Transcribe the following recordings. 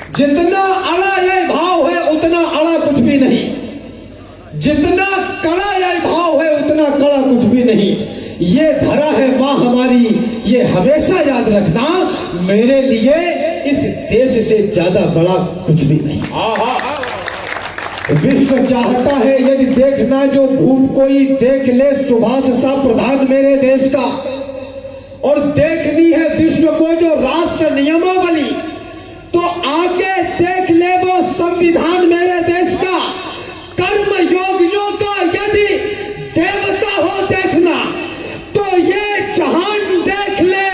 जितना अड़ा ये भाव है उतना अड़ा कुछ भी नहीं, जितना कड़ा ये भाव है उतना कड़ा कुछ भी नहीं। ये धरा है माँ हमारी, ये हमेशा याद रखना, मेरे लिए इस देश से ज्यादा बड़ा कुछ भी नहीं। विश्व चाहता है यदि देखना जो भूप कोई देख ले सुभाष सा प्रधान मेरे देश का, और देखनी है विश्व को जो राष्ट्र नियमावली, तो आके देख ले वो संविधान मेरे देश का। कर्म योगियों का यदि देवता हो देखना, तो ये जहान देख ले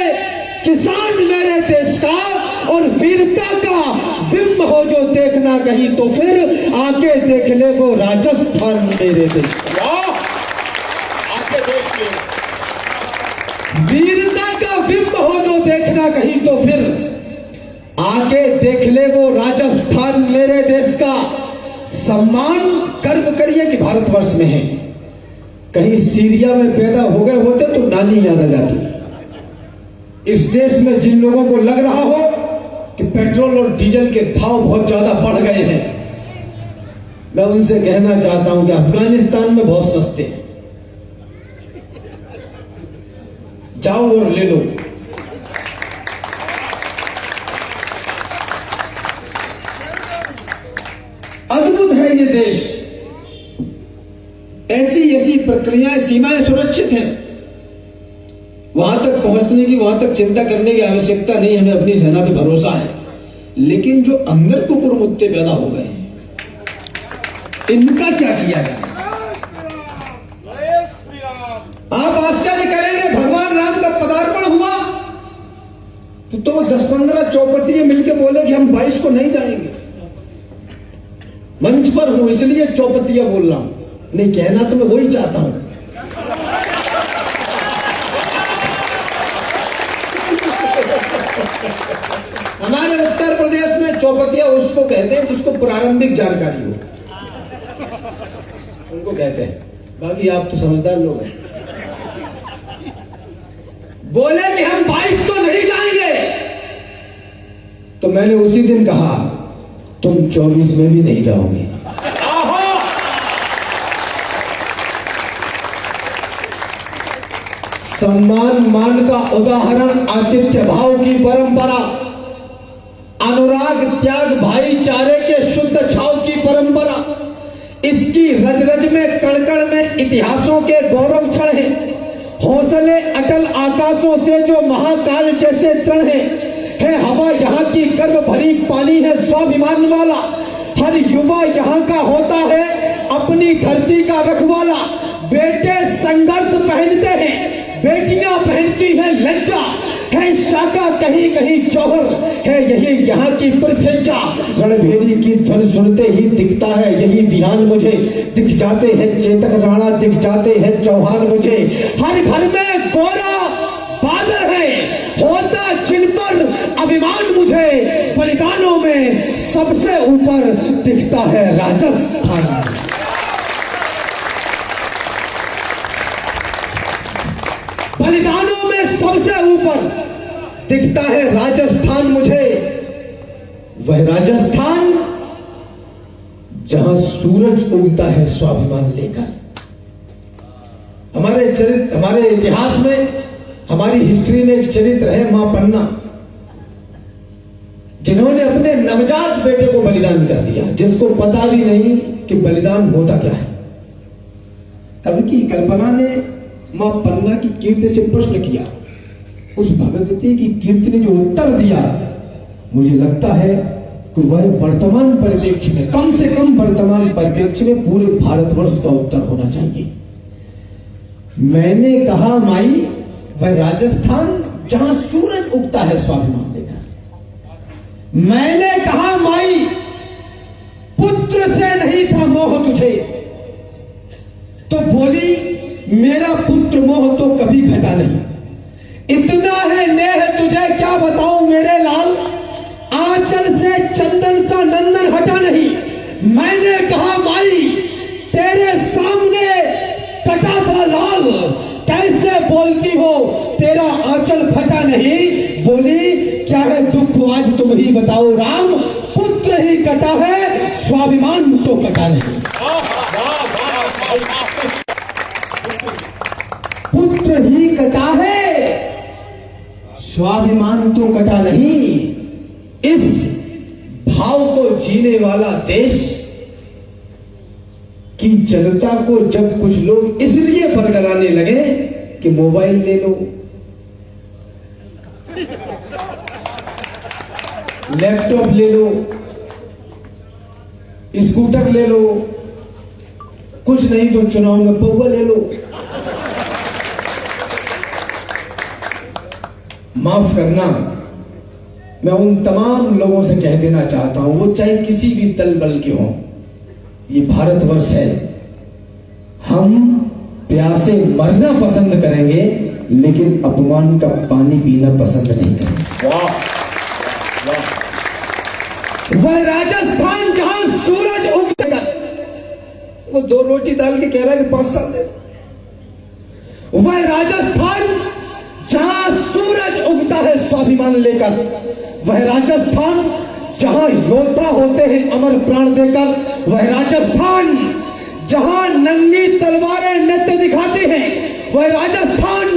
किसान मेरे देश का, और वीरता का बिंब हो जो देखना कहीं, तो फिर आके देख ले वो राजस्थान मेरे देश का। आके देख ले वीरता का बिंब हो जो देखना कहीं, तो फिर आके देख ले वो राजस्थान मेरे देश का। सम्मान गर्व करिए कि भारतवर्ष में है, कहीं सीरिया में पैदा हो गए होते तो नानी याद आ जाती। इस देश में जिन लोगों को लग रहा हो कि पेट्रोल और डीजल के भाव बहुत ज्यादा बढ़ गए हैं, मैं उनसे कहना चाहता हूं कि अफगानिस्तान में बहुत सस्ते हैं, जाओ और ले लो। अद्भुत है ये देश, ऐसी ऐसी प्रक्रियाएं, सीमाएं सुरक्षित हैं, वहां तक पहुंचने की, वहां तक चिंता करने की आवश्यकता नहीं, हमें अपनी सेना पे भरोसा है। लेकिन जो अंदर कुकुर मुत्ते पैदा हो गए हैं, इनका क्या किया जाए? आप आश्चर्य करेंगे, भगवान राम का पदार्पण हुआ तो वो 10-15 चौपतिये मिलकर बोले कि हम 22 को नहीं जाएंगे। मंच पर हूं इसलिए चौपतिया बोल रहा हूं, नहीं कहना तो मैं वही चाहता हूं। हमारे उत्तर प्रदेश में चौपतिया उसको कहते हैं जिसको प्रारंभिक जानकारी हो, उनको कहते हैं, बाकी आप तो समझदार लोग हैं। बोले कि हम 22 को नहीं जाएंगे, तो मैंने उसी दिन कहा तुम 24 में भी नहीं जाओगे। सम्मान मान का उदाहरण आतिथ्य भाव की परंपरा, अनुराग त्याग भाईचारे के शुद्ध छाव की परंपरा, इसकी रज रज में कड़कड़ में इतिहासों के गौरव क्षण है। हौसले अटल आकाशों से जो महाकाल जैसे तृण है हवा यहाँ की गर्व भरी पानी है स्वाभिमान वाला। हर युवा यहाँ का होता है अपनी धरती का रखवाला। बेटे संघर्ष पहनते हैं, बेटियां पहनती हैं लज्जा, है शाखा कहीं कहीं जौहर, है यही यहाँ की परिचर्चा। रणभेरी की ध्वनि सुनते ही दिखता है यही विहान मुझे, दिख जाते हैं चेतक राणा, दिख जाते हैं चौहान मुझे। हर घर में गोरा बादल है, होता जिन पर अभिमान मुझे, बलिदानों में सबसे ऊपर दिखता है राजस्थान। बलिदानों में सबसे ऊपर दिखता है राजस्थान मुझे, वह राजस्थान जहां सूरज उगता है स्वाभिमान लेकर। हमारे इतिहास में, हमारी हिस्ट्री में एक चरित्र है मां पन्ना, जिन्होंने अपने नवजात बेटे को बलिदान कर दिया, जिसको पता भी नहीं कि बलिदान होता क्या है। कवि की कल्पना ने मां पन्ना की कीर्ति से प्रश्न किया, उस भगवती की कीर्ति ने जो उत्तर दिया, मुझे लगता है कि वह वर्तमान परिप्रेक्ष्य में, कम से कम वर्तमान परिप्रेक्ष्य में पूरे भारतवर्ष का उत्तर होना चाहिए। मैंने कहा माई वह राजस्थान जहां सूरज उगता है स्वाभिमान लेकर। मैंने कहा माई पुत्र से नहीं था मोह तुझे, तो बोली मेरा पुत्र मोह तो कभी घटा नहीं। इतना है नेह तुझे क्या बताऊं मेरे लाल, आंचल से चंदन सा नंदन हटा नहीं। मैंने कहा माई तेरे सामने कटा था लाल, कैसे बोलती हो तेरा आंचल फटा नहीं। बोली क्या है दुख आज तुम ही बताओ राम, कटा है, स्वाभिमान तो कटा नहीं। पुत्र ही कटा है, स्वाभिमान तो कटा नहीं। इस भाव को जीने वाला देश की जनता को जब कुछ लोग इसलिए बरगलाने लगे कि मोबाइल ले लो, लैपटॉप ले लो, स्कूटर ले लो, कुछ नहीं तो चुनाव में पौवा ले लो। माफ करना, मैं उन तमाम लोगों से कह देना चाहता हूं, वो चाहे किसी भी दल बल के हों, ये भारतवर्ष है। हम प्यासे मरना पसंद करेंगे लेकिन अपमान का पानी पीना पसंद नहीं करेंगे। वह राजस्थान जहां सूरज उगता, वो 2 रोटी डाल के कह रहा है कि 5 साल दे दो। वह राजस्थान जहां सूरज उगता है स्वाभिमान लेकर, वह राजस्थान जहां योद्धा होते हैं अमर प्राण देकर, वह राजस्थान जहां नंगी तलवारें नृत्य दिखाती हैं, वह राजस्थान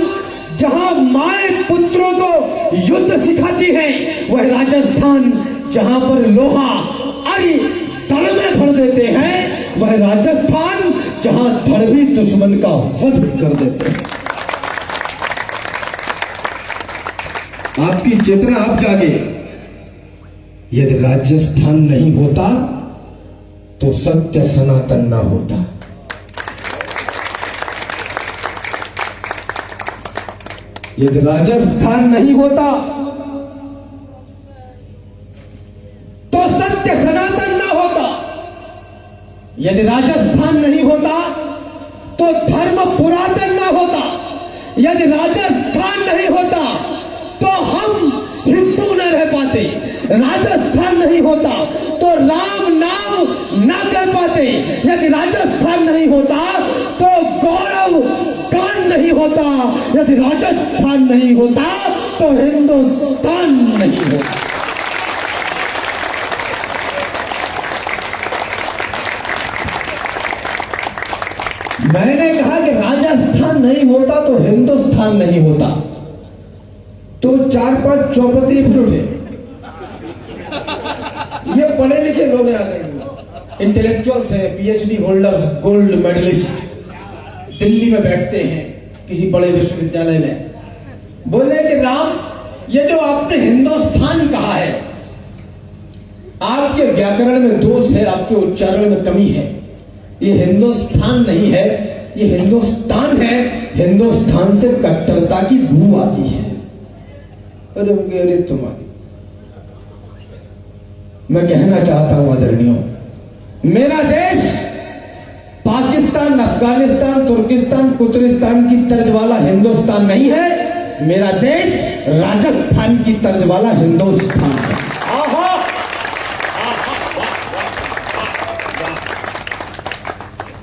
जहां माए पुत्रों को युद्ध सिखाती हैं, वह राजस्थान जहां पर लोहा अरे दल में भर देते हैं, वह राजस्थान जहां धड़वी दुश्मन का वध कर देते हैं। आपकी चेतना आप जागे। यदि राजस्थान नहीं होता तो सत्य सनातन ना होता। यदि राजस्थान नहीं होता तो सत्य सनातन ना होता। यदि राजस्थान नहीं होता तो धर्म पुरातन ना होता। यदि राजस्थान नहीं होता तो हम हिंदू न रह पाते। राजस्थान नहीं होता तो राम नाम ना कह पाते। यदि राजस्थान नहीं होता तो गौरव गान नहीं होता। यदि राजस्थान नहीं होता तो हिंदुस्तान नहीं होता। मैंने कहा कि राजस्थान नहीं होता तो हिंदुस्तान नहीं होता, तो 4-5 चौपती फिर उठे। ये पढ़े लिखे लोग आते हैं, इंटेलेक्चुअल्स हैं, PhD holders, gold medallist, Delhi में बैठते हैं किसी बड़े विश्वविद्यालय में। बोले कि राम, ये जो आपने हिंदुस्तान कहा है, आपके व्याकरण में दोष है, आपके उच्चारण में कमी है। ये हिंदुस्तान नहीं है, ये हिंदुस्तान है। हिंदुस्तान से कट्टरता की बू आती है। अरे तुम्हारी, मैं कहना चाहता हूं आदरणीयों, मेरा देश पाकिस्तान, अफगानिस्तान, तुर्किस्तान, कुतरिस्तान की तर्ज वाला हिंदुस्तान नहीं है। मेरा देश राजस्थान की तर्ज वाला हिंदुस्तान है।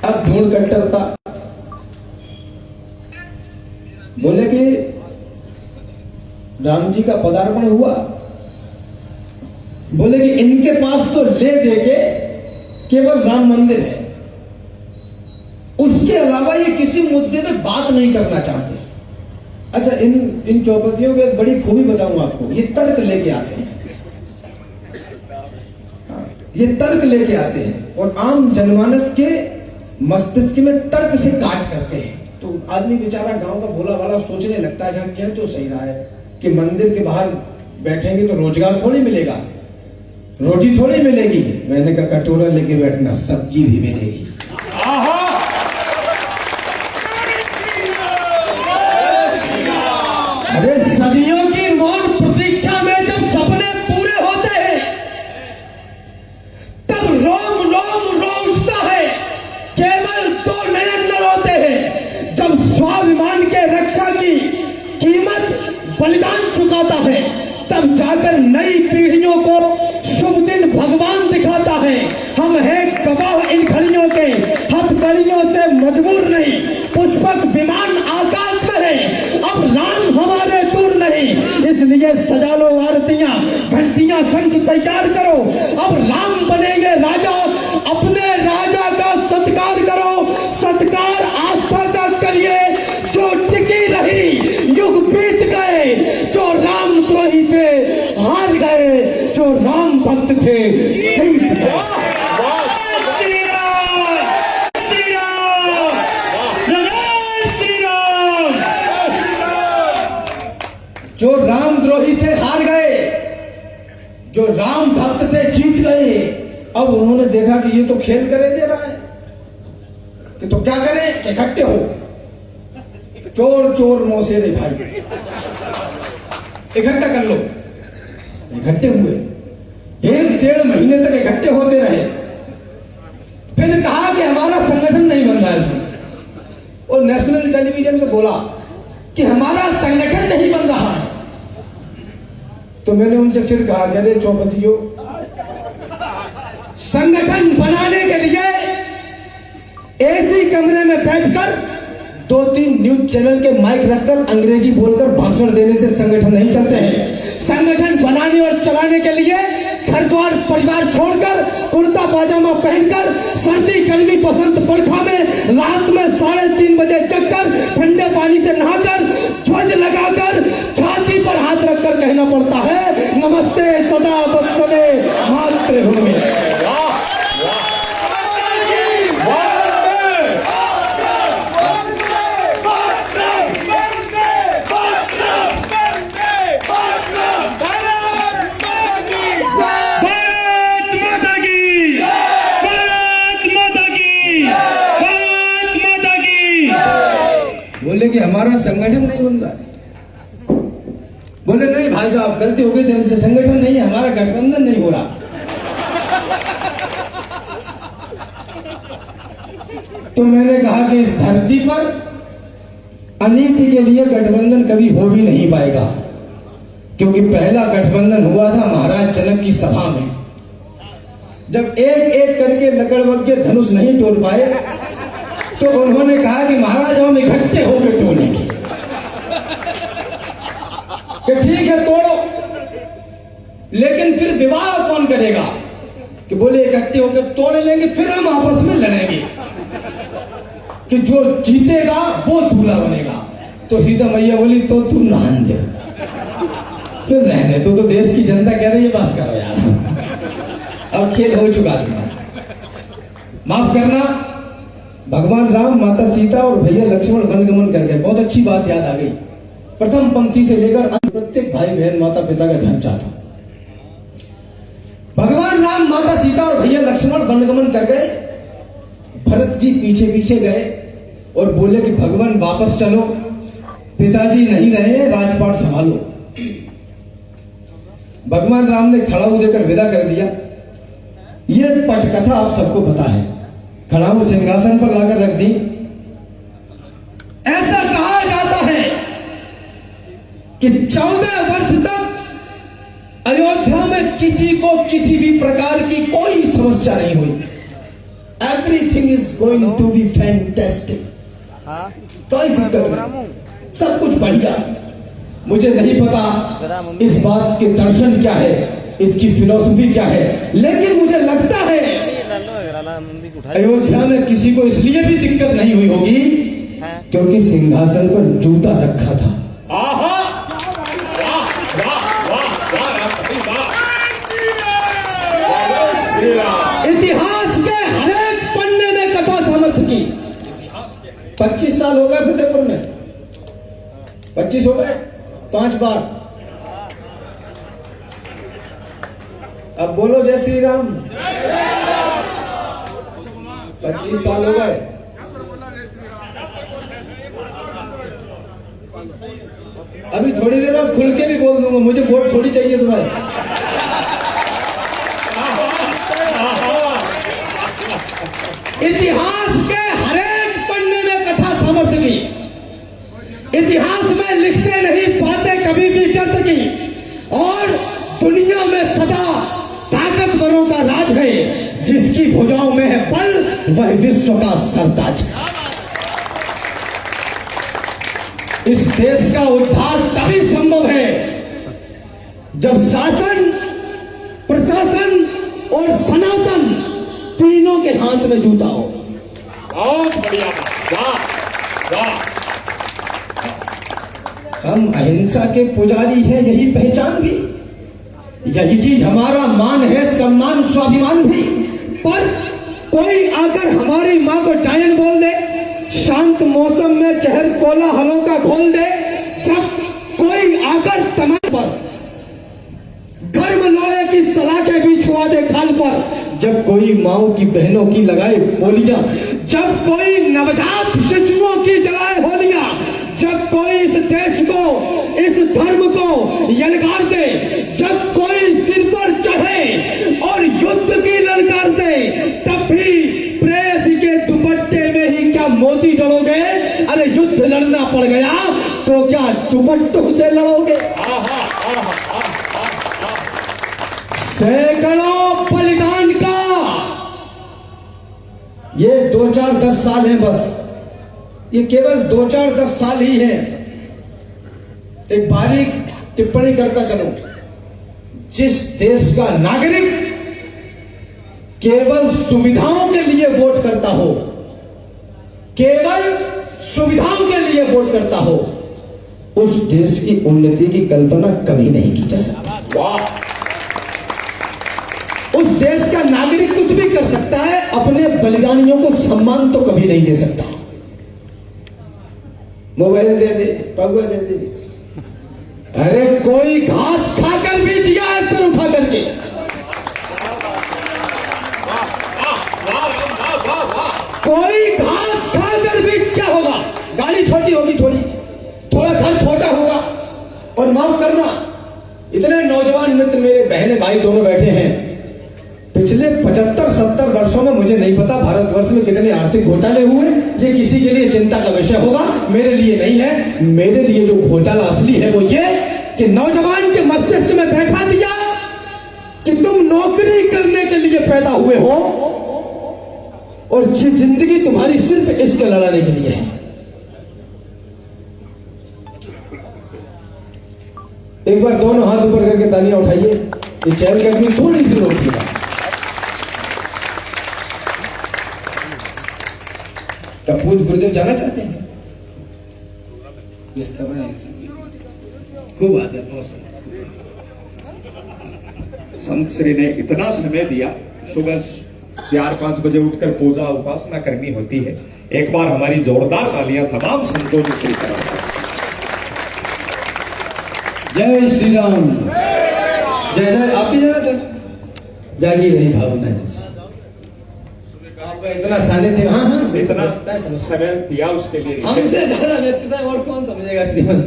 अब ढूंढ कट्टरता बोले कि राम जी का पदार्पण हुआ, बोले कि इनके पास तो ले दे के केवल राम मंदिर है, उसके अलावा ये किसी मुद्दे पे बात नहीं करना चाहते। अच्छा, इन चौपतियों की एक बड़ी खूबी बताऊं आपको, ये तर्क लेके आते हैं। ये तर्क लेके आते हैं और आम जनमानस के मस्तिष्क में तर्क से काट करते हैं। तो आदमी बेचारा गांव का भोला भाला सोचने लगता है क्या तो सही रहा है कि मंदिर के बाहर बैठेंगे तो रोजगार थोड़ी मिलेगा, रोटी थोड़ी मिलेगी। मैंने कहा कटोरा लेके बैठना, सब्जी भी मिलेगी। अरे सदियों की मौन प्रतीक्षा में जब सपने पूरे होते हैं तब रोम रोम रोता है, केवल 2 नयन न रोते हैं। जब स्वाभिमान के रक्षा की कीमत बलिदान चुकाता है तब जाकर नई पीढ़ियों को शुभ दिन भगवान दिखाता है। हम हैं गवाह इन घड़ियों के, हथकड़ियों से मजबूर नहीं, पुष्पक विमान आकाश में है। अब राम हमारे दूर नहीं, इसलिए सजा लो आरतियां, घंटियां, शंख तैयार करो। अब राम बने जो राम भक्त थे जीत गए। श्री राम, श्री राम, जय श्री राम। जो रामद्रोही थे हार गए, जो राम भक्त थे जीत गए। अब उन्होंने देखा कि ये तो खेल करे दे रहा है, कि तो क्या करें कि इकट्ठे हो, चोर चोर मौसेरे भाई इकट्ठा कर लो। इकट्ठे हुए, 1-1.5 महीने तक इकट्ठे होते रहे। फिर कहा कि हमारा संगठन नहीं बन रहा है इसमें, और नेशनल टेलीविजन पे बोला कि हमारा संगठन नहीं बन रहा है। तो मैंने उनसे फिर कहा कि अरे चौपतियों, संगठन बनाने के लिए एसी कमरे में बैठकर 2-3 न्यूज चैनल के माइक रखकर अंग्रेजी बोलकर भाषण देने से संगठन नहीं चलते हैं। संगठन बनाने और चलाने के लिए घर द्वार परिवार छोड़कर कुर्ता पाजामा पहनकर सर्दी गर्मी बसंत बरखा में रात में 3:30 बजे जगकर ठंडे पानी से नहाकर ध्वज लगाकर छाती पर हाथ रखकर कहना पड़ता है, नमस्ते सदा वत्सले मातृभूमि। बोले कि हमारा संगठन नहीं बन रहा है। बोले नहीं भाई साहब, गलती हो गई थी हमसे, संगठन नहीं है, हमारा गठबंधन नहीं हो रहा। तो मैंने कहा कि इस धरती पर अनीति के लिए गठबंधन कभी हो भी नहीं पाएगा, क्योंकि पहला गठबंधन हुआ था महाराज जनक की सभा में। जब एक एक करके लकड़बग्घ के धनुष नहीं तोड़ पाए तो उन्होंने कहा कि महाराज हम इकट्ठे होकर तोड़ेंगे। कि ठीक है तोड़ो, लेकिन फिर विवाह कौन करेगा? कि बोले इकट्ठे होकर तोड़ लेंगे, फिर हम आपस में लड़ेंगे कि जो जीतेगा वो दूल्हा बनेगा। तो सीता मैया बोली तो तू नहान दे, फिर रहने तो देश की जनता कह रही है बस करो यार, अब खेल हो चुका था। माफ करना, भगवान राम, माता सीता और भैया लक्ष्मण वनगमन कर गए। बहुत अच्छी बात याद आ गई। प्रथम पंक्ति से लेकर अंत प्रत्येक भाई बहन माता पिता का ध्यान चाहता। भगवान राम, माता सीता और भैया लक्ष्मण वनगमन कर गए। भरत जी पीछे पीछे गए और बोले कि भगवान वापस चलो, पिताजी नहीं रहे, राजपाट संभालो। भगवान राम ने खड़ाऊ देकर विदा कर दिया। यह पटकथा आप सबको पता है। खड़ाऊ सिंहासन पर लाकर रख दी। ऐसा कहा जाता है कि 14 वर्ष तक अयोध्या में किसी को किसी भी प्रकार की कोई समस्या नहीं हुई। Everything is going to be fantastic, कोई दिक्कत नहीं, सब कुछ बढ़िया। मुझे नहीं पता इस बात के दर्शन क्या है, इसकी फिलॉसफी क्या है, लेकिन मुझे लगता है अयोध्या में किसी को इसलिए भी दिक्कत नहीं हुई होगी क्योंकि सिंहासन पर जूता रखा था। इतिहास के हर एक पन्ने में कथा समर्थ की। 25 साल हो गए फतेहपुर में, 25 हो गए, 5 बार। अब बोलो जय श्री राम। 25 साल हो गए। अभी थोड़ी देर बाद खुल के भी बोल दूंगा, मुझे वोट थोड़ी चाहिए तुम्हारे। इतिहास के हर एक पन्ने में कथा समर्थ की। इतिहास में लिखते नहीं पाते कभी भी व्यर्थ की। और दुनिया में सदा ताकतवरों का राज है, जिसकी भुजाओं में है बल वह विश्व का सरताज है। इस देश का उद्धार तभी संभव है जब शासन, प्रशासन और सनातन तीनों के हाथ में जूता हो। बहुत बढ़िया, वाह वाह। हम अहिंसा के पुजारी हैं, यही पहचान भी। यही हमारा मान है, सम्मान स्वाभिमान भी। पर कोई आकर हमारी माँ को डायन बोल दे, शांत मौसम में चहल कोलाहलों का खोल दे, जब कोई आकर तमाम पर गर्म लोहे की सलाखें भी छुआ दे खाल पर, जब कोई माओ की बहनों की लगाए बोलियां, जब कोई नवजात शिशुओं की जलाए होलियां, जब कोई इस देश को, इस धर्म को यलकार दे, जब कोई सिर पर चढ़े और युद्ध की ललकार दे, तब भी प्रेयसी के दुपट्टे में ही क्या मोती जड़ोगे? अरे युद्ध लड़ना पड़ गया तो क्या दुपट्टों से लड़ोगे? सैकड़ों बलिदान का ये 2-4-10 साल है, बस ये केवल 2-4-10 साल ही है। एक बारीक टिप्पणी करता चलो, जिस देश का नागरिक केवल सुविधाओं के लिए वोट करता हो, केवल सुविधाओं के लिए वोट करता हो, उस देश की उन्नति की कल्पना कभी नहीं की जा सकती। वाह! उस देश का नागरिक कुछ भी कर सकता है, अपने बलिदानियों को सम्मान तो कभी नहीं दे सकता। मोबाइल दे दे, पगुआ दे दे, अरे कोई घास खाकर भी जिया है सर उठा करके। कोई घास खाकर भी क्या होगा? गाड़ी छोटी होगी, थोड़ा घर छोटा होगा। और माफ करना, इतने नौजवान मित्र मेरे बहने भाई दोनों बैठे हैं, पिछले 75-70 वर्षों में मुझे नहीं पता भारतवर्ष में कितने आर्थिक घोटाले हुए। ये किसी के लिए चिंता का विषय होगा, मेरे लिए नहीं है। मेरे लिए जो घोटाला असली है वो ये कि नौजवान के मस्तिष्क में बैठा दिया कि तुम नौकरी करने के लिए पैदा हुए हो और ये जिंदगी तुम्हारी सिर्फ इश्क लड़ाने के लिए है। एक बार दोनों हाथ ऊपर करके तालियां उठाइए। ये चैन करनी थोड़ी सी रोक दिया। क्या पूज गुरुदेव जाना चाहते हैं? खूब आदर, संत श्री ने इतना समय दिया, सुबह 4-5 बजे उठकर पूजा उपासना करनी होती है। एक बार हमारी जोरदार तालियां तमाम संतों की श्री तरफ। जय श्री राम, जय जय। आप भी जाना चाहते? जागी नहीं भावना जैसे आपका इतना सानिध्य। हाँ हाँ, इतना समय दिया उसके लिए। हमसे ज्यादा व्यस्तता और कौन समझेगा श्रीमंत?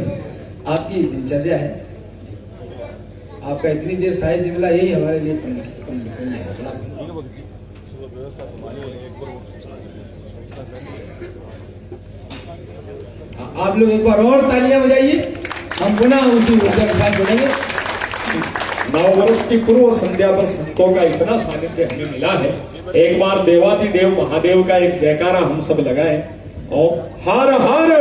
आपकी दिनचर्या है, आपका इतनी देर शायद मिला, यही हमारे लिए आप लोग एक बार और तालियां बजाइए, हम पुनः उसी ऊर्जा के साथ जुड़ेंगे। 9 वर्ष की पूर्व संध्या पर संतों का इतना सानिध्य हमें मिला है। एक बार देवाधिदेव महादेव का एक जयकारा हम सब लगाएं और हर हर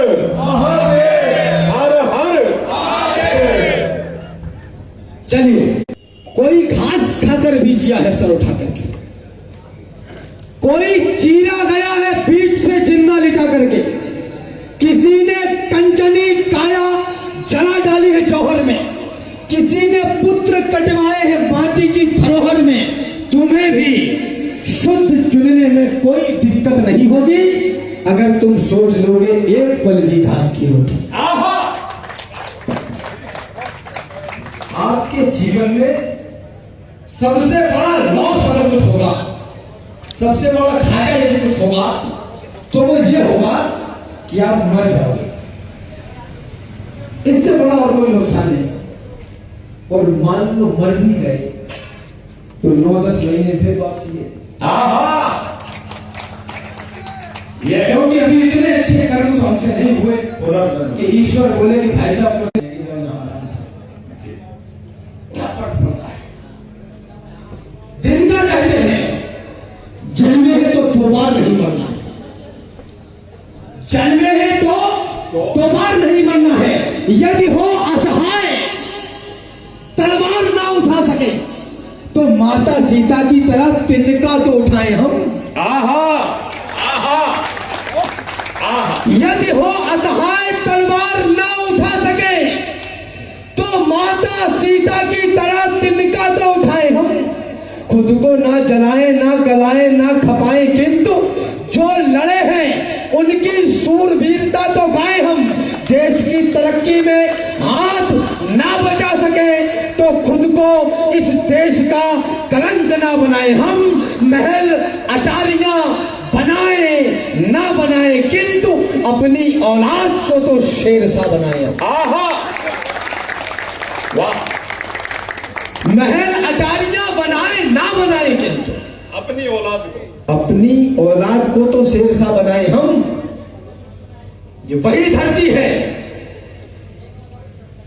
हर हर। चलिए, कोई घास खाकर भी जिया है सर उठा करके, कोई चीरा गया है बीच से जिंदा लिटा करके, किसी ने कंचनी काया जला डाली है जौहर में, किसी ने पुत्र कटवाए हैं माटी की धरोहर में। तुम्हें भी शुद्ध चुनने में कोई दिक्कत नहीं होगी अगर तुम सोच लोगे एक पल भी घास की रोटी। आपके जीवन में सबसे बड़ा लॉस अगर कुछ होगा, सबसे बड़ा घाटा यदि कुछ होगा, तो वो ये होगा कि आप मर जाओगे। इससे बड़ा और कोई नुकसान नहीं। और मान लो मर भी गए तो 9-10 महीने फिर वापसी है। क्योंकि अभी इतने अच्छे कर्म तो हमसे नहीं हुए कि ईश्वर बोले कि भाई साहब को क्या फर्क पड़ता है? दिन का कहते हैं जन्मे है तो 2 बार नहीं मरना है, जन्मे है तो 2 बार नहीं मरना है। यदि हो असहाय, तलवार ना उठा सके तो माता सीता की तरह तिनका तो उठाए हम। यदि हो असहाय, तलवार ना उठा सके तो माता सीता की तरह तिनका खुद को ना जलाएं, ना गलाएं, ना खपाएं, किंतु जो लड़े हैं उनकी सूरवीरता तो गाएं हम। देश की तरक्की में हाथ ना बचा सके तो खुद को इस देश का कलंक ना बनाए हम। महल अटारियां बनाए ना बनाए, किंतु अपनी औलाद को तो शेर सा बनाए हम। आहा, वाह, महल अटारियां बनाए ना बनाए, किंतु अपनी औलाद को तो शेर सा बनाए हम। ये वही धरती है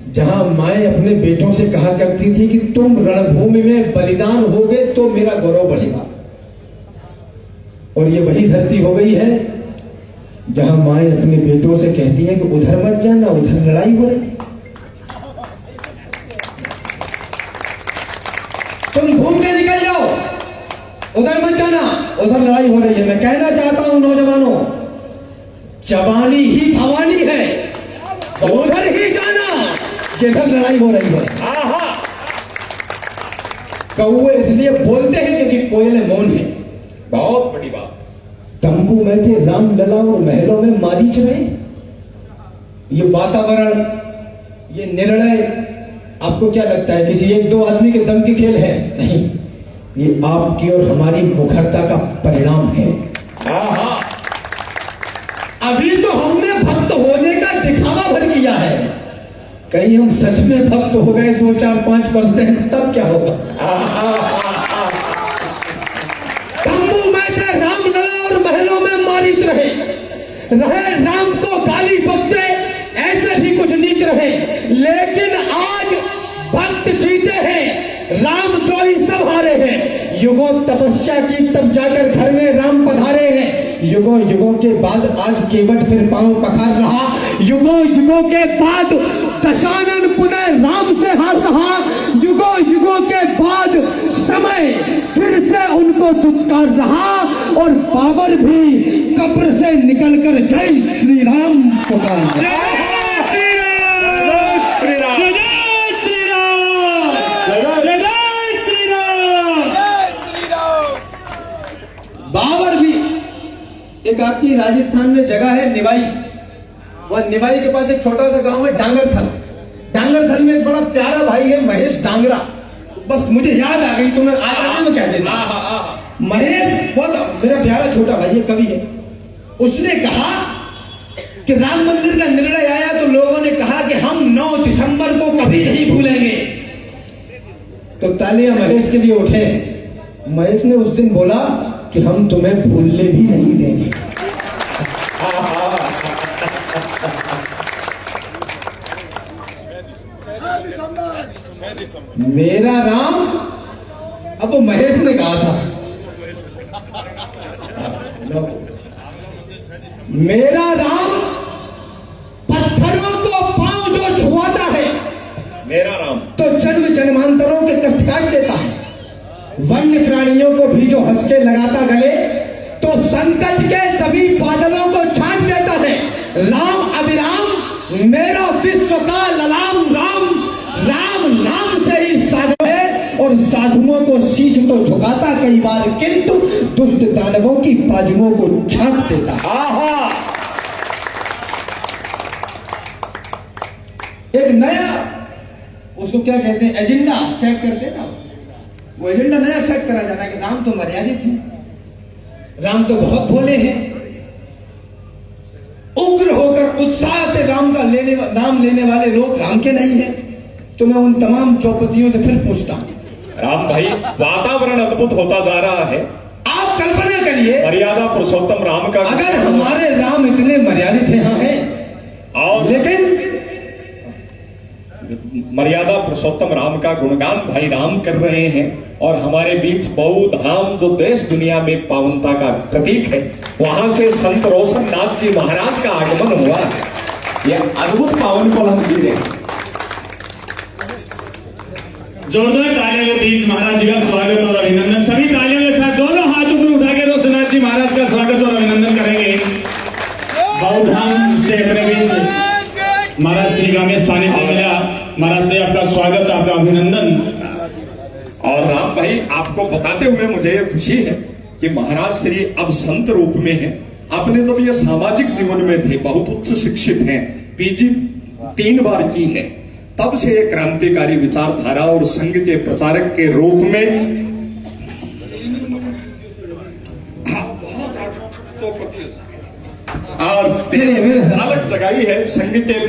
जहां माए अपने बेटों से कहा करती थी कि तुम रणभूमि में बलिदान होगे तो मेरा गौरव बढ़ेगा। और ये वही धरती हो गई है जहां माए अपने बेटों से कहती है कि उधर मत जाना, उधर लड़ाई हो रही, तुम घूम के निकल जाओ, उधर मत जाना, उधर लड़ाई हो रही है। मैं कहना चाहता हूं नौजवानों, जवानी ही भवानी है, उधर ही जाना जिधर लड़ाई हो रही है। कौवे इसलिए बोलते हैं क्योंकि कोयले मौन है। बहुत बड़ी बात। तंबू में थे राम लला और महलों में मारीच रहे। ये वातावरण, ये निर्णय आपको क्या लगता है किसी एक दो आदमी के दम की खेल है? नहीं, ये आपकी और हमारी मुखरता का परिणाम है। अभी तो हमने भक्त होने का दिखावा भर किया है, कहीं हम सच में भक्त हो गए 2-4-5%, तब क्या होगा? तंबू में थे राम लला और महलों में मारीच रहे राम को गाली बकते ऐसे भी कुछ नीच रहे, लेकिन आज भक्त जीते हैं, राम तो ही सब हारे हैं। युगों तपस्या की तब जाकर घर में राम पधारे हैं। युगों युगों के बाद आज केवट फिर पांव पखार रहा। युगों युगों के बाद दशानन पुनः राम से हार रहा। युगों युगों के बाद समय फिर से उनको दुत्कार रहा और बाबर भी कब्र से निकलकर जय श्री राम पुकार रहा। बाबर भी एक आपकी राजस्थान में जगह है निवाई, वह निवाई के पास एक छोटा सा गांव है डांगरथल। डांगरथल में एक बड़ा प्यारा भाई है महेश डांगरा, बस मुझे याद आ गई तो मैं आगे में कह देता। महेश बहुत मेरा प्यारा छोटा भाई है, कवि है। उसने कहा कि राम मंदिर का निर्णय आया तो लोगों ने कहा कि हम 9 दिसंबर को कभी नहीं भूलेंगे, तो तालियां महेश के लिए उठे। महेश ने उस दिन बोला कि हम तुम्हें भूलने भी नहीं देंगे। मेरा राम, अब वो महेश ने कहा था, मेरा राम पत्थरों को पांव जो छुआता है, मेरा राम तो जन्म जन्मांतरों के कष्ट काट देता है। वन्य प्राणियों को भी जो हंस के लगाता गले, तो संकट के सभी बादलों को छाट देता है। राम अभिराम मेरा विश्व का ललाम राम, राम नाम से ही साधु है और साधुओं को शीश तो झुकाता कई बार, किंतु दुष्ट दानवों की बाजुओं को छाट देता है। एक नया, उसको क्या कहते हैं, एजेंडा सेट करते हैं ना, वो एजेंडा नया सेट करा जाता है कि राम तो मर्यादित है, राम तो बहुत भोले हैं। उग्र होकर उत्साह से राम का नाम लेने वाले लोग राम के नहीं हैं। तो मैं उन तमाम चौपतियों से फिर पूछता हूं, राम भाई, वातावरण अद्भुत होता जा रहा है। आप कल्पना करिए, मर्यादा पुरुषोत्तम राम का, अगर हमारे राम इतने मर्यादित हैं, और लेकिन मर्यादा पुरुषोत्तम राम का गुणगान भाई राम कर रहे हैं, और हमारे बीच बौद्ध धाम जो देश दुनिया में पावनता का प्रतीक है, वहां से संत रोशन नाथ जी महाराज का आगमन हुआ है। यह अद्भुत पावन पल हम जी रहे हैं। जोरदार तालियों के बीच महाराज जी का स्वागत और अभिनंदन। सभी तालियों के साथ दोनों हाथ ऊपर उठा के रोशननाथ जी महाराज का स्वागत और अभिनंदन करेंगे। बौद्ध धाम से अपने बीच महाराज श्री का में सानिध्य मिला। महाराज से आपका स्वागत, आपका अभिनंदन। और राम भाई आपको बताते हुए मुझे ये खुशी है कि महाराज श्री अब संत रूप में हैं। आपने जब ये सामाजिक जीवन में थे, बहुत उच्च शिक्षित हैं, पीजी 3 बार की है, तब से एक क्रांतिकारी विचारधारा और संघ के प्रचारक के रूप में और अलग जगाई है, संघ के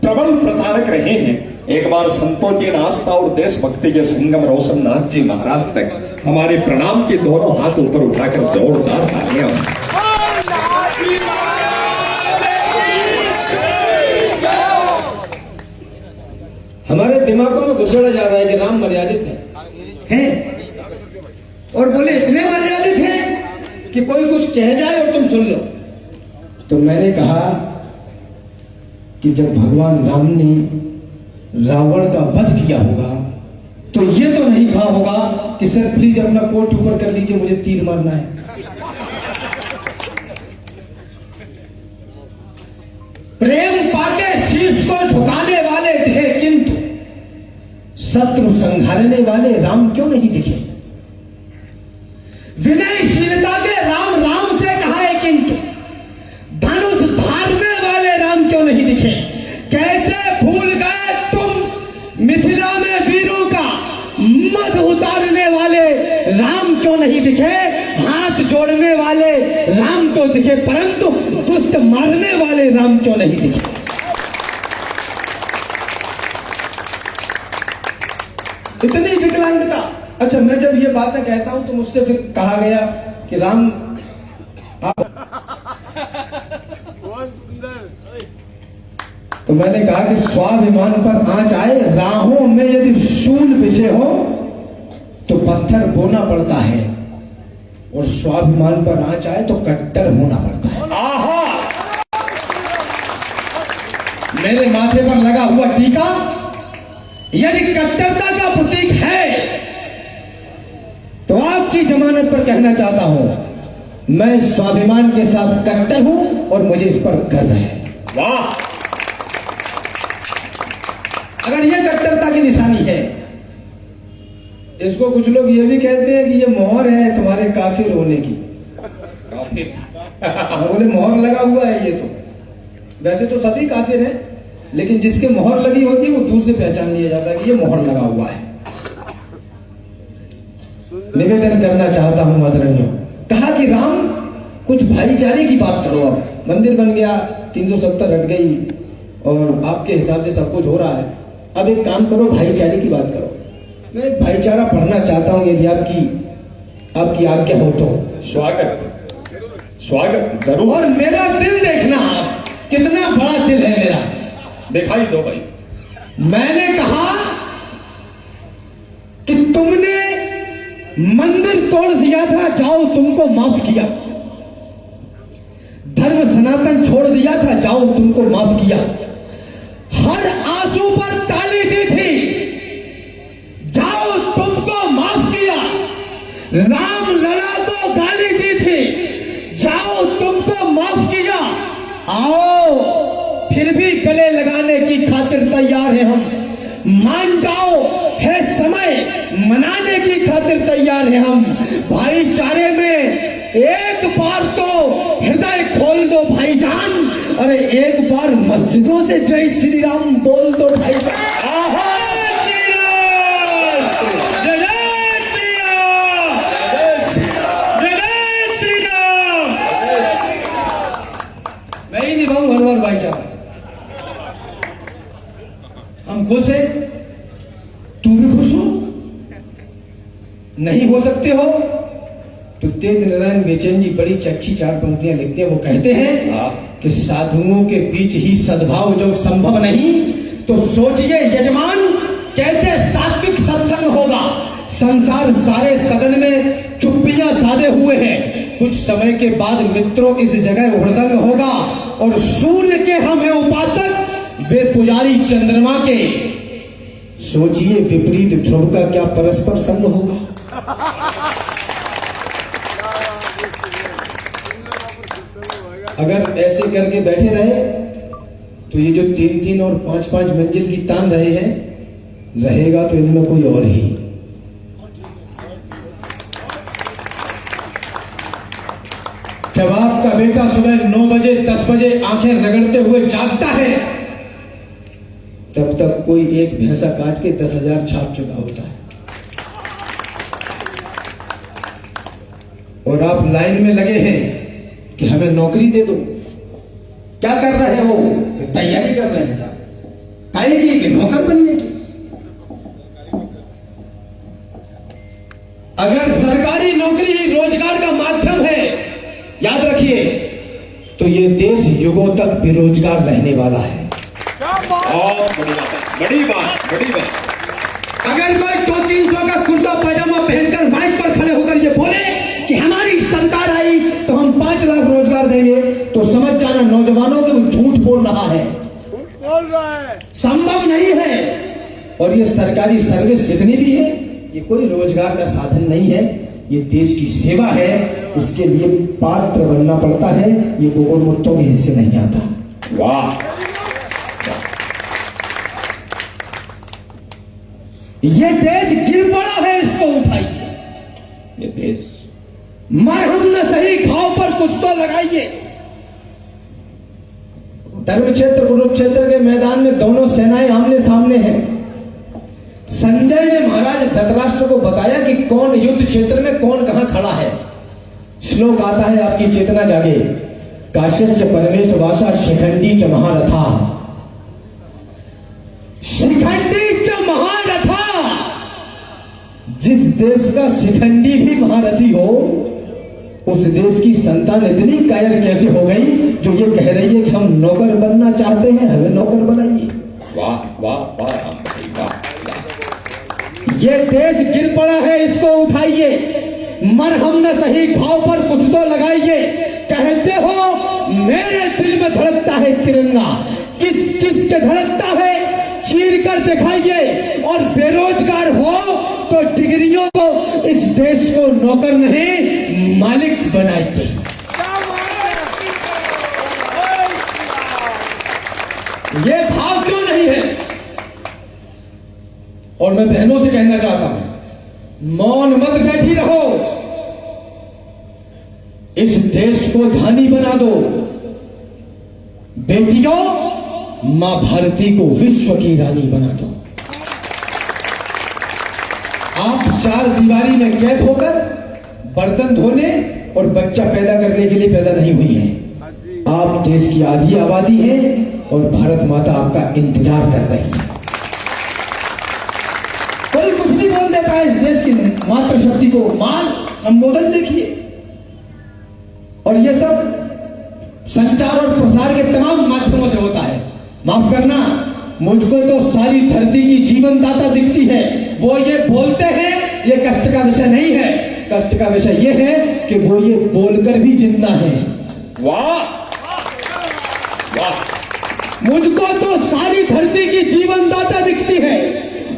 प्रबल प्रचारक रहे हैं। एक बार संतों की आस्था और देशभक्ति के संगम रोशन नाथ जी महाराज तक हमारे प्रणाम के दोनों हाथ ऊपर उठाकर जोरदार तालियां। हमारे दिमागों में घुसड़ा जा रहा है कि राम मर्यादित है और बोले इतने मर्यादित हैं कि कोई कुछ कह जाए और तुम सुन लो। तो मैंने कहा कि जब भगवान राम ने रावण का वध किया होगा तो ये तो नहीं कहा होगा कि सर प्लीज अपना कोट ऊपर कर लीजिए, मुझे तीर मारना है। प्रेम पाके शीश को झुकाने वाले थे, किंतु शत्रु संघारने वाले राम क्यों नहीं दिखे? विनयशीलता के राम राम से कहा है, किंतु धनुष धारने वाले राम क्यों नहीं दिखे? कैसे भूल गए तुम मिथिला में वीरों का मध उतारने वाले राम क्यों नहीं दिखे? हाथ जोड़ने वाले राम तो दिखे, परंतु दुष्ट मारने वाले राम क्यों नहीं दिखे? इतनी विकलांगता। अच्छा, मैं जब ये बातें कहता हूं तो मुझसे फिर कहा गया कि राम आप, तो मैंने कहा कि स्वाभिमान पर आंच आए, राहों में यदि शूल बिछे हो तो पत्थर बोना पड़ता है, और स्वाभिमान पर आंच आए तो कट्टर होना पड़ता है। मेरे माथे पर लगा हुआ टीका यदि कट्टरता का प्रतीक है तो आपकी जमानत पर कहना चाहता हूं, मैं स्वाभिमान के साथ कट्टर हूं और मुझे इस पर गर्व है। वाह! अगर यह कट्टरता की निशानी है, इसको कुछ लोग ये भी कहते हैं कि ये मोहर है तुम्हारे काफिर होने की। बोले मोहर लगा हुआ है ये तो, वैसे तो सभी काफिर हैं, लेकिन जिसके मोहर लगी होती है वो दूर से पहचान लिया जाता है कि ये मोहर लगा हुआ है। निवेदन करना चाहता हूं आदरणीय, कहा कि राम कुछ भाईचारे की बात करो। अब मंदिर बन गया, 370 हट गई और आपके हिसाब से सब कुछ हो रहा है, अब एक काम करो, भाईचारे की बात करो। मैं एक भाईचारा पढ़ना चाहता हूं, यदि आपकी आज्ञा हो तो। स्वागत जरूर। और मेरा दिल देखना आप, कितना बड़ा दिल है मेरा, दिखाई दो भाई। मैंने कहा कि तुमने मंदिर तोड़ दिया था, जाओ तुमको माफ किया। धर्म सनातन छोड़ दिया था, जाओ तुमको माफ किया। हर आंसू पर ताली दी थी, जाओ तुमको माफ किया। राम लड़ा तो गाली दी थी, जाओ तुमको माफ किया। आओ फिर भी गले लगाने की खातिर तैयार है हम, मान जाओ है समय मनाने की खातिर तैयार है हम। भाईचारे में एक बार तो हृदय खोल दो भाईजान, अरे एक बार मस्जिदों से जय श्री राम बोल दो भाईजान। मैं ही निभाऊं हर बार भाईचारा। हम खुश हैं, तू भी खुश हो? नहीं हो सकते हो तो तेज नारायण बेचैन जी बड़ी अच्छी 4 पंक्तियां लिखते हैं। वो कहते हैं कि साधुओं के बीच ही सद्भाव जब संभव नहीं तो सोचिए यजमान कैसे सात्विक सत्संग होगा। संसार सारे सदन में चुप्पियां साधे हुए हैं, कुछ समय के बाद मित्रों इस जगह हुड़दंग होगा और सूर्य के हम हैं उपासक, वे पुजारी चंद्रमा के। सोचिए विपरीत ध्रुव का क्या परस्पर संग होगा। अगर ऐसे करके बैठे रहे तो ये जो 3-3 और 5-5 मंजिल की तान रहे हैं, रहेगा तो इनमें कोई और ही। जब आपका बेटा सुबह 9 बजे 10 बजे आंखें रगड़ते हुए जागता है, तब तक कोई एक भैंसा काट के 10,000 छाप चुका होता है, और आप लाइन में लगे हैं कि हमें नौकरी दे दो। क्या कर रहे हो? तैयारी कर रहे हैं साहब, काहे की? कि नौकर बनने की। अगर सरकारी नौकरी ही रोजगार का माध्यम है, याद रखिए, तो ये देश युगों तक बेरोजगार रहने वाला है। बहुत बड़ी बात। अगर कोई 200-300 का कुर्ता पैजामा पहनकर माइक पर खड़े होकर ये बोले कि हमारी सरकार आई तो हम 5 लाख रोजगार देंगे, तो समझ जाना नौजवानों के वो झूठ बोल रहा है, संभव नहीं है। और ये सरकारी सर्विस जितनी भी है, ये कोई रोजगार का साधन नहीं है, ये देश की सेवा है। इसके लिए पात्र बनना पड़ता है, ये गोबर मुत्तों के हिस्से नहीं आता। वाह, ये देश गिर पड़ा है, इसको उठाइए। ये देश मरहम न सही, घाव पर कुछ तो लगाइए। धर्म क्षेत्र कुरुक्षेत्र के मैदान में दोनों सेनाएं आमने सामने हैं। संजय ने महाराज धृतराष्ट्र को बताया कि कौन युद्ध क्षेत्र में कौन कहां खड़ा है। श्लोक आता है, आपकी चेतना जागे। काश्यश्च परमेश वासा शिखंडी च महारथा, शिखंडी च महारथा। जिस देश का शिखंडी भी महारथी हो, उस देश की संतान इतनी कायर कैसे हो गई जो ये कह रही है कि हम नौकर बनना चाहते हैं, हमें नौकर बनाइए। वाह वाह वाह राम भाई, वाह। ये देश गिर पड़ा है, इसको उठाइए। मरहम न सही, घाव पर कुछ तो लगाइए। कहते हो मेरे दिल में धड़कता है तिरंगा, किस किस के धड़कता है चीर कर दिखाइए। और बेरोजगार हो तो डिग्रियों को इस देश को नौकर नहीं मालिक बनाइए। ये भाव क्यों नहीं है? और मैं बहनों से कहना चाहता हूं, मौन मत बैठी रहो, इस देश को धनी बना दो। बेटियों, मां भारती को विश्व की रानी बना दो। आप 4 दीवारी में कैद होकर बर्तन धोने और बच्चा पैदा करने के लिए पैदा नहीं हुई हैं। आप देश की आधी आबादी हैं और भारत माता आपका इंतजार कर रही है। कोई कुछ भी बोल देता है, इस देश की मातृशक्ति को माल संबोधन देखिए। और ये सब संचार और प्रसार के तमाम माध्यमों से होता है। माफ करना, मुझको तो सारी धरती की जीवनदाता दिखती है। वो ये बोलते हैं, ये कष्ट का विषय नहीं है। कष्ट का विषय ये है कि वो ये बोलकर भी जिंदा है। वाह वाह। मुझको तो सारी धरती की जीवनदाता दिखती है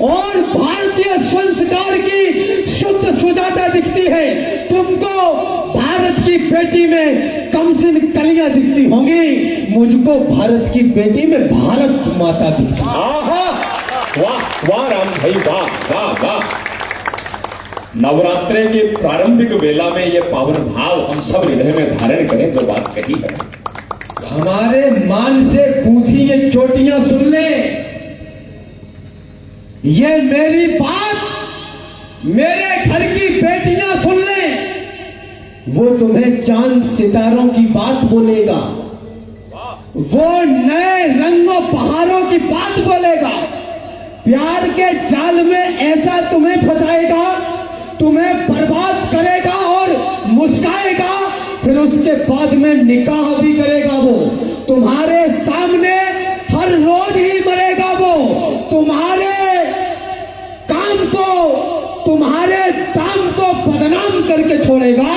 और भारतीय संस्कार की शुद्ध सुजाता दिखती है। तुमको भारत की बेटी में कमसिन कलियां दिखती होंगी, मुझको भारत की बेटी में भारत माता दिखती है। वाह वाह राम भाई, वाह वाह वाह। नवरात्रे के प्रारंभिक वेला में ये पावन भाव हम सब हृदय में धारण करें जो बात कही है। हमारे मान से कूदी ये चोटियां सुन ले। ये मेरी बात मेरे घर की बेटियां सुन ले। वो तुम्हें चांद सितारों की बात बोलेगा, वो नए रंगों पहाड़ों की बात बोलेगा। प्यार के जाल में ऐसा तुम्हें फंसाएगा, तुम्हें बर्बाद करेगा और मुस्काएगा, फिर उसके बाद में निकाह भी करेगा। वो तुम्हारे सामने हर रोज ही मरेगा। वो तुम्हारे काम को, तुम्हारे दाम को बदनाम करके छोड़ेगा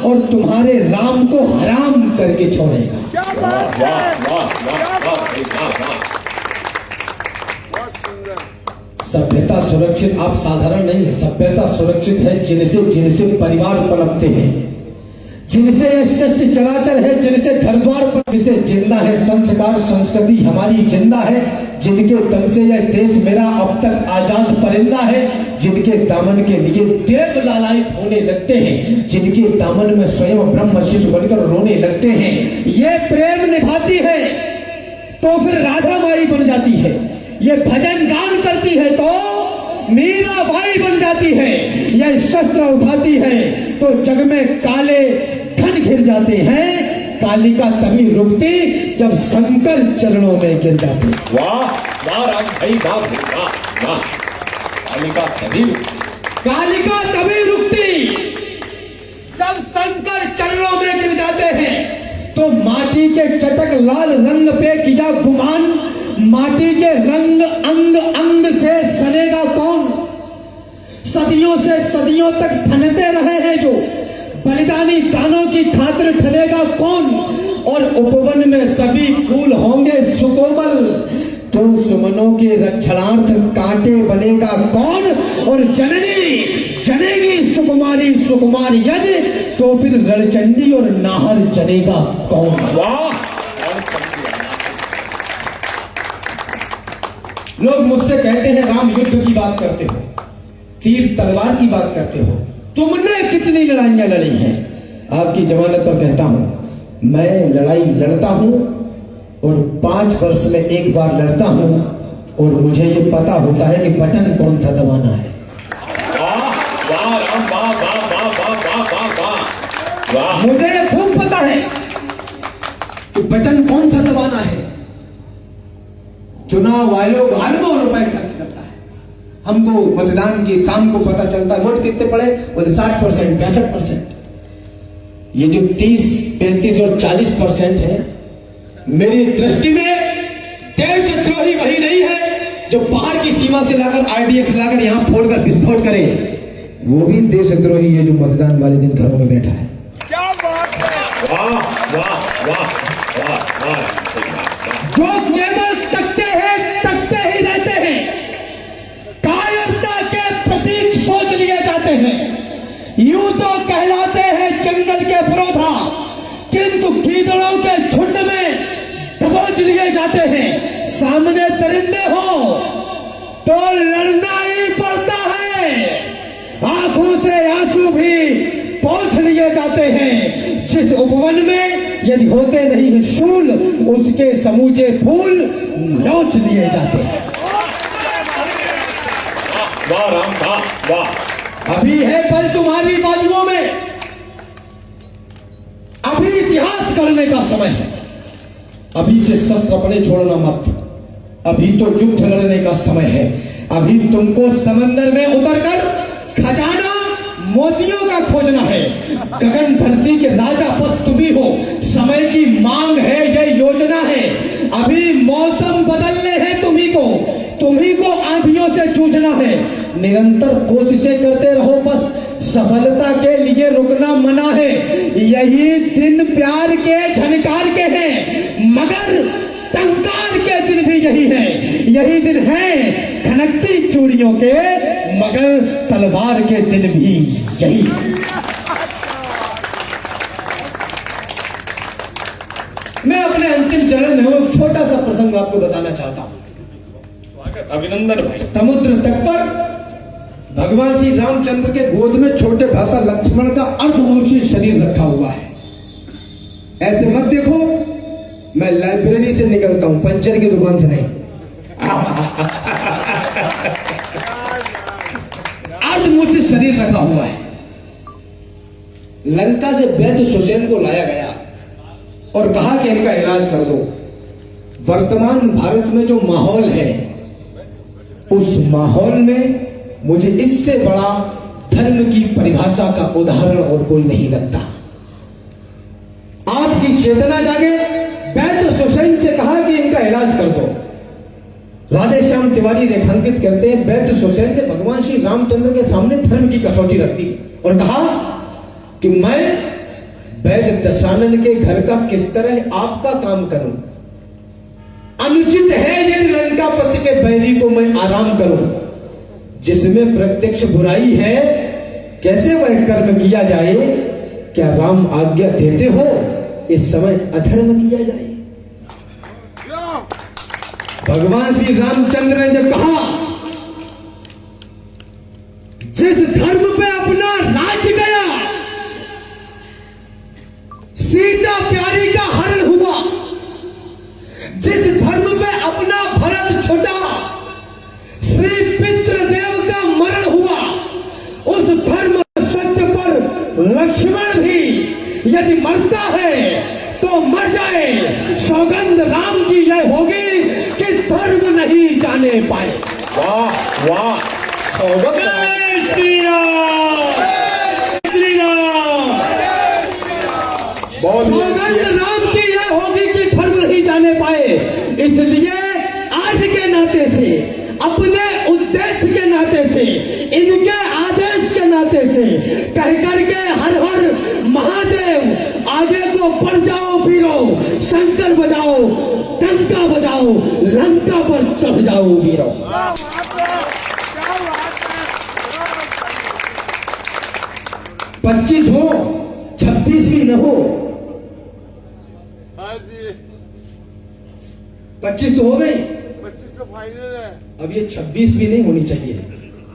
और तुम्हारे राम को हराम करके छोड़ेगा। वाह वाह वाह वाह। सभ्यता सुरक्षित, आप साधारण नहीं है। सभ्यता सुरक्षित है जिनसे परिवार पनपते हैं, जिनसे ये सृष्टि चराचर है, जिनसे घर द्वार पर, जिसे जिंदा है संस्कार संस्कृति हमारी जिंदा है, जिनके दम से यह देश मेरा अब तक आजाद परिंदा है, जिनके दामन के लिए देव लालाई प्रवाहित होने लगते हैं, जिनके दामन में स्वयं ब्रह्म शिशु बनकर रोने लगते हैं, ये प्रेम निभाती है तो फिर राधा माई बन जाती है, ये भजन गान करती है तो मीरा बाई बन जाती है, यह शस्त्र उठाती है तो जग में काले घन घिर जाते हैं। कालिका तभी रुकती जब शंकर चरणों में गिर जाती। वाह वाह राम भाई, वाह वाह वाह। कालिका तभी कालिका तभी रुकती जब शंकर चरणों में गिर जाते हैं। तो माटी के चटक लाल रंग पे किया गुमान, माटी के रंग अंग अंग से सनेगा कौन। सदियों से सदियों तक ठनते रहे हैं जो बलिदानी दानों की खातिर ठलेगा कौन। और उपवन में सभी फूल होंगे सुकोमल, तो सुमनों के रक्षणार्थ कांटे बनेगा कौन। और जननी जनेगी सुकुमारी सुकुमार यदि, तो फिर रणचंडी और नाहर जनेगा कौन। वाह। लोग मुझसे कहते हैं राम युद्ध की बात करते हो, तीर तलवार की बात करते हो, तुमने कितनी लड़ाइयां लड़ी हैं। आपकी जमानत पर कहता हूं, मैं लड़ाई लड़ता हूं और 5 वर्ष में एक बार लड़ता हूं, और मुझे ये पता होता है कि बटन कौन सा दबाना है। वाह वाह राम, वाह वाह वाह वाह वाह वाह वाह वाह। मुझे ये खूब पता है कि बटन कौन सा दबाना है। चुनाव आयोग अरबों रुपए खर्च करता है, हमको मतदान की शाम को पता चलता है वोट कितने पड़े, बोले 60%, 65%। ये जो 30, 35 और 40% है, मेरी दृष्टि में देशद्रोही वही नहीं है जो बाहर की सीमा से लाकर आरडीएक्स लाकर यहां फोड़कर विस्फोट करे, वो भी देशद्रोही है जो मतदान वाले दिन घरों में बैठा है। क्या बात है। वाह वाह वाह वाह वाह। जो केवल तकते ही रहते हैं, कायरता के प्रतीक सोच लिए जाते हैं, यूं तो कहलाते हैं जंगल के पुरोधा, किंतु गीदड़ों के झुंड में दबोच लिए जाते हैं। सामने दरिंदे हो तो लड़ना ही पड़ता है, आंखों से आंसू भी पोंछ लिए जाते हैं। जिस उपवन में यदि होते नहीं है शूल, उसके समूचे फूल नोच लिए जाते हैं। वाह राम, वाह वाह। अभी है बल तुम्हारी बाजुओं में, अभी इतिहास करने का समय है। अभी से शस्त्र अपने छोड़ना मत, अभी तो युद्ध लड़ने का समय है। अभी तुमको समंदर में उतरकर खजाना मोतियों का खोजना है। गगन धरती के राजा बस तुम ही हो, समय की मांग है, यह योजना है। अभी मौसम बदलने हैं तुम्ही को आंधियों से जूझना है। निरंतर कोशिशें करते रहो, बस सफलता के लिए रुकना मना है। यही दिन प्यार के झनकार के हैं, मगर टंकार के दिन भी यही है। यही दिन है खनकती चूड़ियों के, मगर तलवार के दिन भी यही। मैं अपने अंतिम चरण में एक छोटा सा प्रसंग आपको बताना चाहता हूं। अभिनंदन भाई। समुद्र तट पर भगवान श्री रामचंद्र के गोद में छोटे भ्राता लक्ष्मण का अर्धमूर्छी शरीर रखा हुआ है। ऐसे मत देखो, मैं लाइब्रेरी से निकलता हूं, पंचर की दुकान से नहीं। अर्धमूर्छित शरीर रखा हुआ है। लंका से वैद्य सुसेन को लाया गया और कहा कि इनका इलाज कर दो। वर्तमान भारत में जो माहौल है, उस माहौल में मुझे इससे बड़ा धर्म की परिभाषा का उदाहरण और कोई नहीं लगता। आपकी चेतना जागे, वैद्य सुसेन से कहा कि इनका इलाज कर दो। राधेश्याम तिवारी रेखांकित करते हैं, वैद्य सुसेन ने भगवान श्री रामचंद्र के सामने धर्म की कसौटी रख दी और कहा कि मैं वैद्य दशानन के घर का किस तरह आपका काम करूं। अनुचित है यदि लंकापति के बैरी को मैं आराम करूं। जिसमें प्रत्यक्ष बुराई है, कैसे वह कर्म किया जाए। क्या राम आज्ञा देते हो इस समय अधर्म किया जाए। भगवान श्री रामचंद्र ने जब कहा जिस धर्म पे अपना राज यदि मरता है तो मर जाए, सौगंध राम की यह होगी कि धर्म नहीं जाने पाए। वाह वाह, सौगंध जय श्री राम, श्री राम। सौगंध राम की यह होगी कि धर्म नहीं जाने पाए। इसलिए आज के नाते से, अपने उद्देश्य के नाते से, इनके आदेश के नाते से कह करके हर हर महादेव, आगे को बढ़ जाओ वीरों, शंकर बजाओ, टंका बजाओ, लंका पर चढ़ जाओ वीरों। 25 हो, 26 भी न हो, 25 तो हो गई, 25 का फाइनल है। अब ये 26 भी नहीं होनी चाहिए।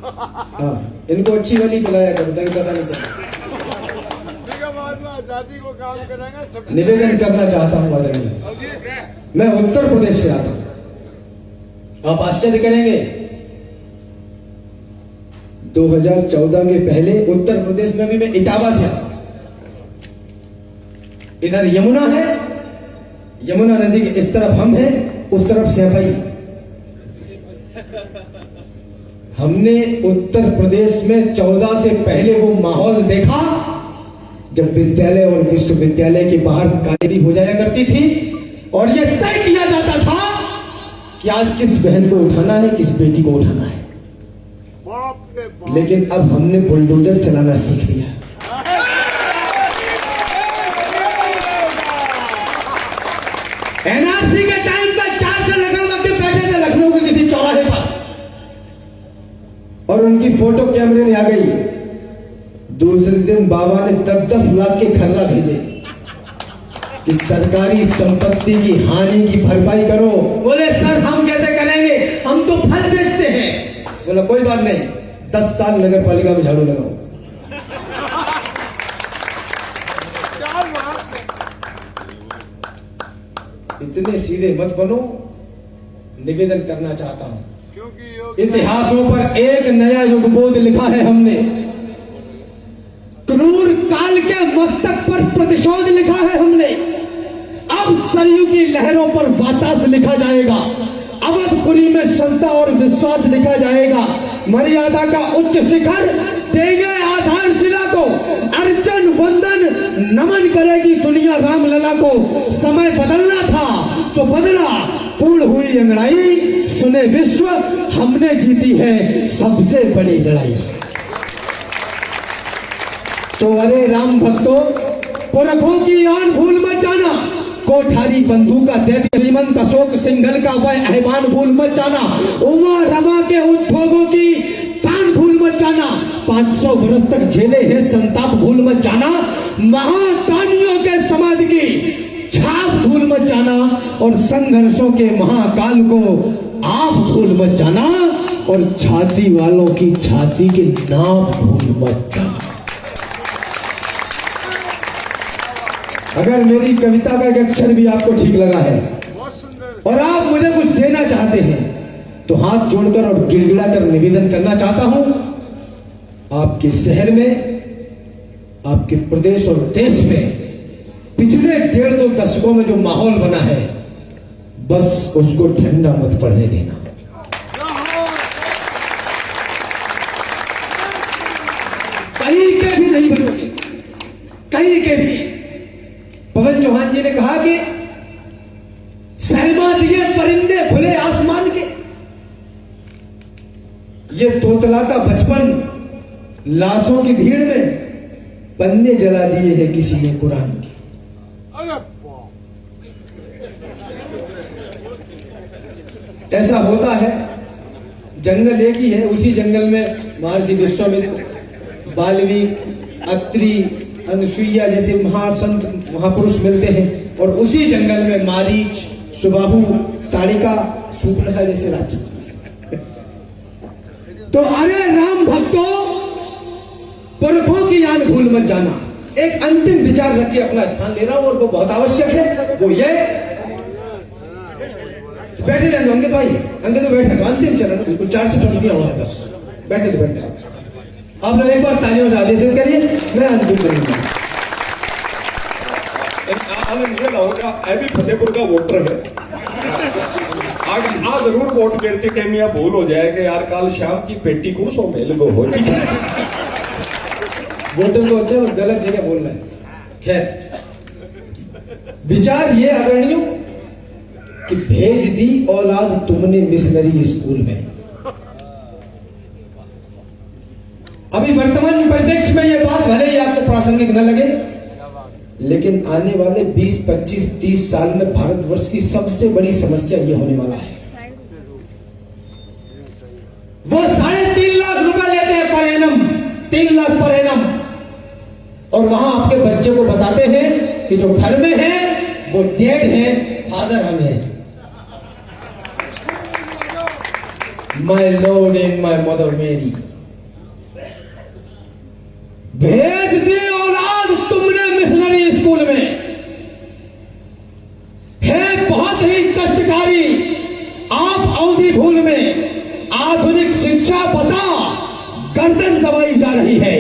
हाँ, इनको अच्छी वाली बुलाया करो, ताकि पता नहीं चले। ठीक है, बाद में आजादी को काम करेंगे सब। निवेदन करना चाहता हूं आदरणीय, मैं उत्तर प्रदेश से आता हूं। आप आश्चर्य करेंगे, 2014 के पहले उत्तर प्रदेश में भी मैं इटावा से आता हूं। इधर यमुना है, यमुना नदी के इस तरफ हम हैं, उस तरफ सैफई। हमने उत्तर प्रदेश में 14 से पहले वो माहौल देखा जब विद्यालय और विश्वविद्यालय के बाहर कायदी हो जाया करती थी और ये तय किया जाता था कि आज किस बहन को उठाना है, किस बेटी को उठाना है। बाप रे बाप। लेकिन अब हमने बुलडोजर चलाना सीख लिया। एनआरसी के टाइम पर 4 से लगा के बैठे थे लखनऊ के किसी चौराहे पर, और उनकी फोटो कैमरे में आ गई। दूसरे दिन बाबा ने 10-10 लाख के खर्रा भेजे कि सरकारी संपत्ति की हानि की भरपाई करो। बोले सर हम कैसे करेंगे, हम तो फल बेचते हैं। बोला कोई बात नहीं, 10 साल नगर पालिका में झाड़ू लगाओ। क्या बात है। इतने सीधे मत बनो, निवेदन करना चाहता हूं। क्योंकि योगी इतिहासों पर एक नया युगबोध लिखा है हमने। क्रूर काल के मस्तक पर प्रतिशोध लिखा है हमने। अब सरयू की लहरों पर वातास लिखा जाएगा। अवधपुरी में श्रद्धा और विश्वास लिखा जाएगा। मर्यादा का उच्च शिखर देंगे आधारशिला को। अर्चन वंदन नमन करेगी दुनिया रामलला को। समय बदलना था सो बदला, पूर्ण हुई अंगड़ाई, सुने विश्व हमने जीती है सबसे बड़ी लड़ाई। तो अरे राम भक्तों, पुरखों की आन भूल मत जाना। कोठारी बंधु का देवी श्रीमंत अशोक सिंघल का वह ahवान भूल मत जाना। उमा रमा के उद्भोगों की तान भूल मत जाना। 500 वर्ष तक झेले हैं संताप भूल मत जाना। महादानियों के समाज की छाप भूल मत जाना। और संघर्षों के महाकाल को आप भूल मत जाना। और छाती वालों की छाती के नाप भूल मत जाना। अगर मेरी कविता का एक अक्षर भी आपको ठीक लगा है बहुत सुंदर। और आप मुझे कुछ देना चाहते हैं तो हाथ जोड़कर और गिड़गिड़ा कर निवेदन करना चाहता हूं, आपके शहर में, आपके प्रदेश और देश में पिछले 1.5-2 दशकों में जो माहौल बना है, बस उसको ठंडा मत पड़ने देना। कहीं के भी नहीं बनोगे, कहीं के भी। पवन चौहान जी ने कहा कि सहमा दिए परिंदे खुले आसमान के, ये तोतलाता बचपन लाशों की भीड़ में पन्ने जला दिए हैं किसी ने कुरान के। अरे बाप। ऐसा होता है। जंगल एक ही है, उसी जंगल में महर्षि विश्वामित्र, वाल्मीकि, अत्रि, अनुसुईया जैसे महासंत महापुरुष मिलते हैं। और उसी जंगल में मारीच, सुबाहु, ताड़िका, सुपर्णखा जैसे राक्षस। तो अरे राम भक्तों, पुरखों की यान भूल मत जाना। एक अंतिम विचार रख के अपना स्थान ले रहा हूं और वो बहुत आवश्यक है। वो ये, बैठे रहने दो अंकित भाई, अंकित तो बैठे, अंतिम चरण बिल्कुल 4 से पंक्तियां हो रहे, बस बैठे तो बैठे। आप लोग एक बार तालियों से आदेशित करिए, मैं अंतिम करूंगा। ना होगा मैं भी फतेहपुर का वोटर है आगे आ जरूर वोट करते टाइम यह भूल हो जाएगा यार कल शाम की पेटी को सो मेल गो हो वोटर तो अच्छा गलत जगह बोल रहे हैं। खैर विचार ये आदरणीयों कि भेज दी औलाद तुमने मिशनरी स्कूल में। अभी वर्तमान परिप्रेक्ष्य में ये बात भले ही आपको प्रासंगिक न लगे, लेकिन आने वाले 20, 25, 30 साल में भारतवर्ष की सबसे बड़ी समस्या ये होने वाला है। वो 3.5 लाख रुपए लेते हैं per annum, 3 lakh per annum, और वहां आपके बच्चे को बताते हैं कि जो घर में है वो डैड है, फादर हम है। My Lord and my mother मेरी। भेज दी औलाद तुमने मिशनरी स्कूल में। है बहुत ही कष्टकारी। आप अवधि भूल में आधुनिक शिक्षा बता गर्दन दबाई जा रही है।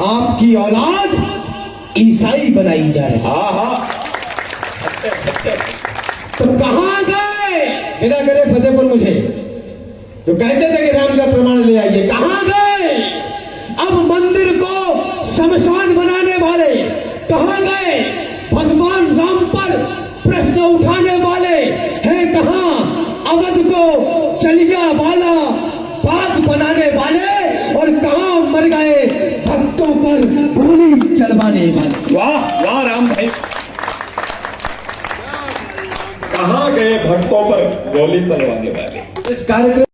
आपकी औलाद ईसाई बनाई जा रही है। हाँ हाँ सत्य सत्य। तो कहां गए? विदा करे फतेहपुर मुझे जो कहते थे कि राम का प्रमाण ले आइए, कहां गए? अब मंदिर को शमशान बनाने वाले कहां गए? भगवान राम पर प्रश्न उठाने वाले हैं कहां? अवध को चलिया वाला बाग बनाने वाले और कहां मर गए भक्तों पर गोली चलवाने वाले? वाह वाह राम भाई, कहां गए भक्तों पर गोली चलवाने वाले? इस कार्यक्रम